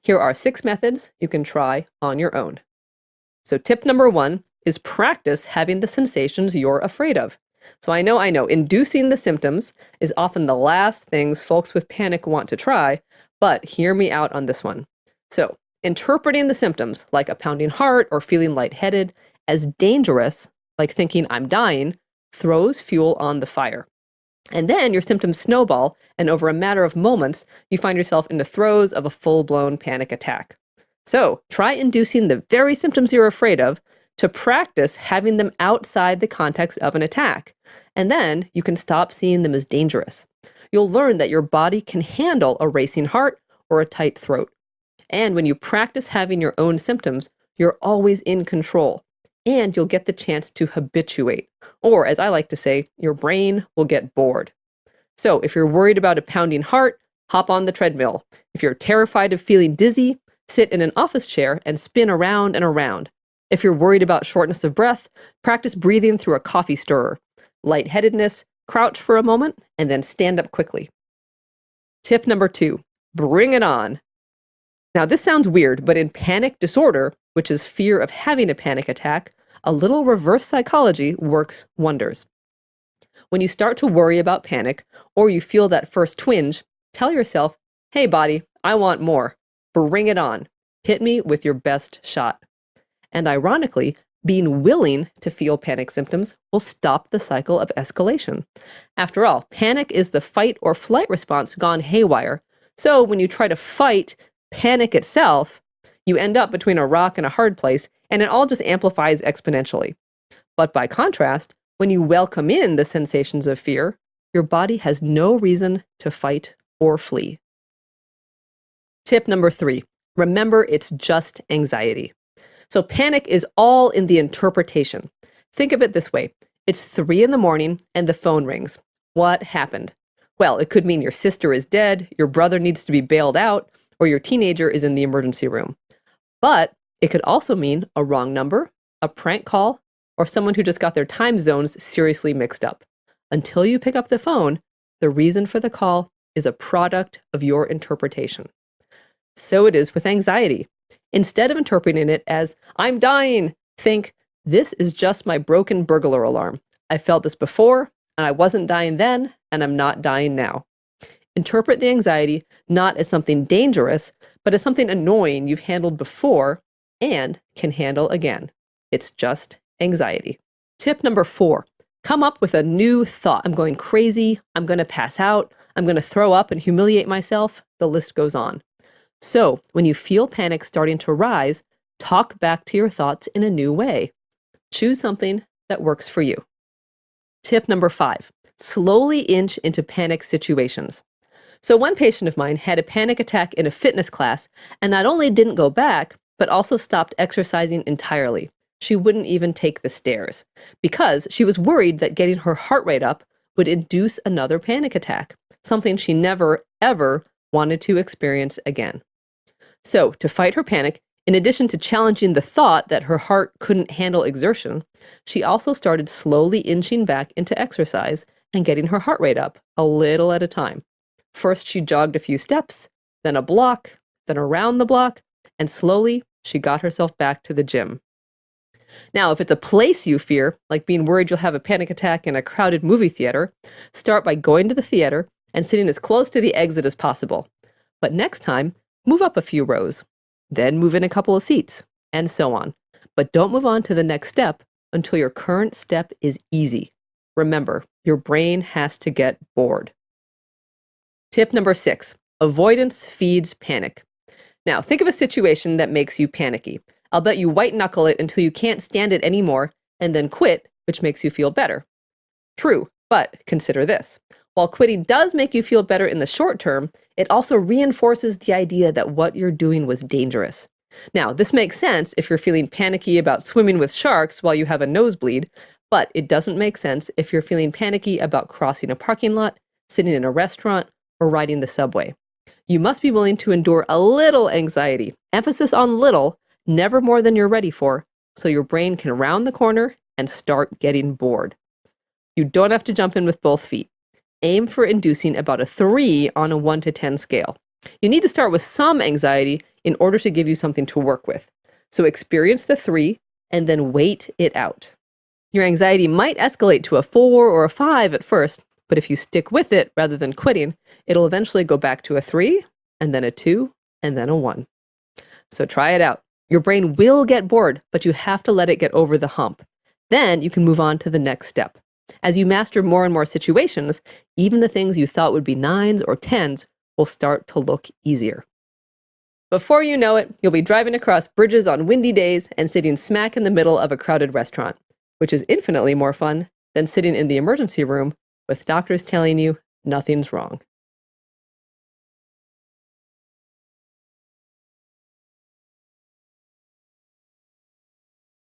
Here are 6 methods you can try on your own. So tip number 1 is practice having the sensations you're afraid of. So I know, inducing the symptoms is often the last things folks with panic want to try, but hear me out on this one. So, interpreting the symptoms, like a pounding heart or feeling lightheaded, as dangerous, like thinking I'm dying, throws fuel on the fire. And then your symptoms snowball, and over a matter of moments, you find yourself in the throes of a full-blown panic attack. So, try inducing the very symptoms you're afraid of to practice having them outside the context of an attack. And then you can stop seeing them as dangerous. You'll learn that your body can handle a racing heart or a tight throat. And when you practice having your own symptoms, you're always in control. And you'll get the chance to habituate. Or, as I like to say, your brain will get bored. So, if you're worried about a pounding heart, hop on the treadmill. If you're terrified of feeling dizzy, sit in an office chair and spin around and around. If you're worried about shortness of breath, practice breathing through a coffee stirrer. Lightheadedness, crouch for a moment, and then stand up quickly. Tip number 2, bring it on. Now, this sounds weird, but in panic disorder, which is fear of having a panic attack, a little reverse psychology works wonders. When you start to worry about panic, or you feel that first twinge, tell yourself, hey body, I want more. Bring it on. Hit me with your best shot. And ironically, being willing to feel panic symptoms will stop the cycle of escalation. After all, panic is the fight or flight response gone haywire. So when you try to fight panic itself, you end up between a rock and a hard place, and it all just amplifies exponentially. But by contrast, when you welcome in the sensations of fear, your body has no reason to fight or flee. Tip number 3, remember it's just anxiety. So panic is all in the interpretation. Think of it this way. It's 3 a.m. and the phone rings. What happened? Well, it could mean your sister is dead, your brother needs to be bailed out, or your teenager is in the emergency room. But it could also mean a wrong number, a prank call, or someone who just got their time zones seriously mixed up. Until you pick up the phone, the reason for the call is a product of your interpretation. So it is with anxiety. Instead of interpreting it as, I'm dying, think, this is just my broken burglar alarm. I felt this before, and I wasn't dying then, and I'm not dying now. Interpret the anxiety not as something dangerous, but as something annoying you've handled before and can handle again. It's just anxiety. Tip number 4, come up with a new thought. I'm going crazy, I'm going to pass out, I'm going to throw up and humiliate myself. The list goes on. So, when you feel panic starting to rise, talk back to your thoughts in a new way. Choose something that works for you. Tip number 5, slowly inch into panic situations. So one patient of mine had a panic attack in a fitness class and not only didn't go back, but also stopped exercising entirely. She wouldn't even take the stairs because she was worried that getting her heart rate up would induce another panic attack, something she never, ever wanted to experience again. So, to fight her panic, in addition to challenging the thought that her heart couldn't handle exertion, she also started slowly inching back into exercise and getting her heart rate up, a little at a time. First, she jogged a few steps, then a block, then around the block, and slowly, she got herself back to the gym. Now, if it's a place you fear, like being worried you'll have a panic attack in a crowded movie theater, start by going to the theater and sitting as close to the exit as possible. But next time, move up a few rows, then move in a couple of seats, and so on. But don't move on to the next step until your current step is easy. Remember, your brain has to get bored. Tip number 6, avoidance feeds panic. Now, think of a situation that makes you panicky. I'll bet you white-knuckle it until you can't stand it anymore, and then quit, which makes you feel better. True, but consider this. While quitting does make you feel better in the short term, it also reinforces the idea that what you're doing was dangerous. Now, this makes sense if you're feeling panicky about swimming with sharks while you have a nosebleed, but it doesn't make sense if you're feeling panicky about crossing a parking lot, sitting in a restaurant, or riding the subway. You must be willing to endure a little anxiety, emphasis on little, never more than you're ready for, so your brain can round the corner and start getting bored. You don't have to jump in with both feet. Aim for inducing about a 3 on a 1 to 10 scale. You need to start with some anxiety in order to give you something to work with. So experience the 3 and then wait it out. Your anxiety might escalate to a 4 or a 5 at first, but if you stick with it rather than quitting, it'll eventually go back to a 3, and then a 2, and then a 1. So try it out. Your brain will get bored, but you have to let it get over the hump. Then you can move on to the next step. As you master more and more situations, even the things you thought would be 9s or 10s will start to look easier. Before you know it, you'll be driving across bridges on windy days and sitting smack in the middle of a crowded restaurant, which is infinitely more fun than sitting in the emergency room with doctors telling you nothing's wrong.